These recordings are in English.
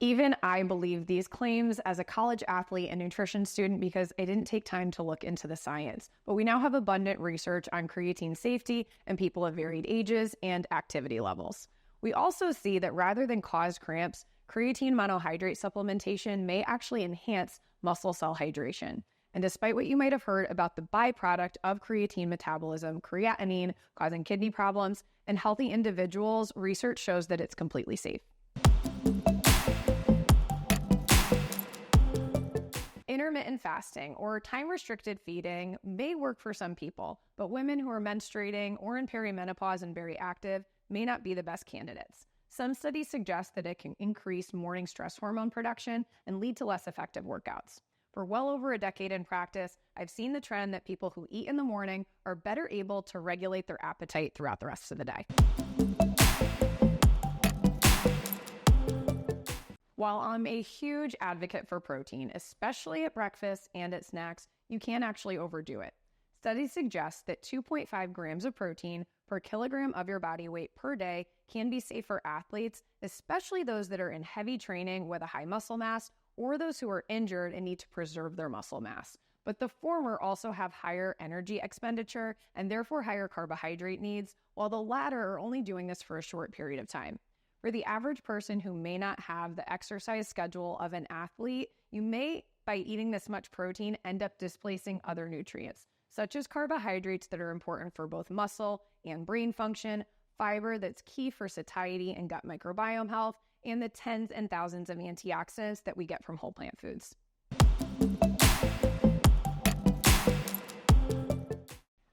Even I believe these claims as a college athlete and nutrition student because I didn't take time to look into the science. But we now have abundant research on creatine safety in people of varied ages and activity levels. We also see that rather than cause cramps, creatine monohydrate supplementation may actually enhance muscle cell hydration. And despite what you might have heard about the byproduct of creatine metabolism, creatinine, causing kidney problems, in healthy individuals, research shows that it's completely safe. Intermittent fasting or time-restricted feeding may work for some people, but women who are menstruating or in perimenopause and very active may not be the best candidates. Some studies suggest that it can increase morning stress hormone production and lead to less effective workouts. For well over a decade in practice, I've seen the trend that people who eat in the morning are better able to regulate their appetite throughout the rest of the day. While I'm a huge advocate for protein, especially at breakfast and at snacks, you can actually overdo it. Studies suggest that 2.5 grams of protein per kilogram of your body weight per day can be safe for athletes, especially those that are in heavy training with a high muscle mass or those who are injured and need to preserve their muscle mass. But the former also have higher energy expenditure and therefore higher carbohydrate needs, while the latter are only doing this for a short period of time. For the average person who may not have the exercise schedule of an athlete, you may, by eating this much protein, end up displacing other nutrients, such as carbohydrates that are important for both muscle and brain function, fiber that's key for satiety and gut microbiome health, and the tens and thousands of antioxidants that we get from whole plant foods.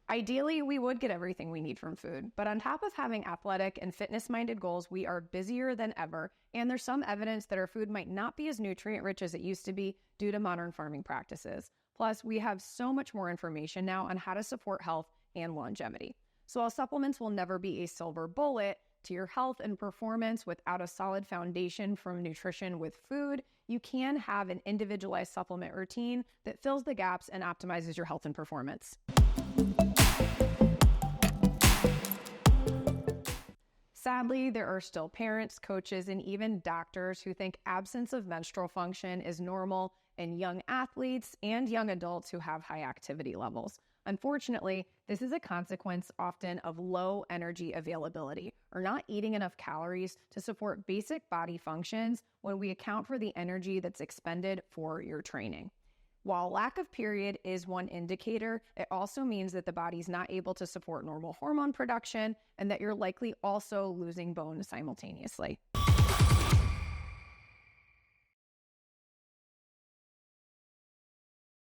Ideally, we would get everything we need from food, but on top of having athletic and fitness-minded goals, we are busier than ever, and there's some evidence that our food might not be as nutrient-rich as it used to be due to modern farming practices. Plus, we have so much more information now on how to support health and longevity. So while supplements will never be a silver bullet to your health and performance without a solid foundation from nutrition with food, you can have an individualized supplement routine that fills the gaps and optimizes your health and performance. Sadly, there are still parents, coaches, and even doctors who think absence of menstrual function is normal in young athletes and young adults who have high activity levels. Unfortunately, this is a consequence often of low energy availability or not eating enough calories to support basic body functions when we account for the energy that's expended for your training. While lack of period is one indicator, it also means that the body's not able to support normal hormone production and that you're likely also losing bone simultaneously.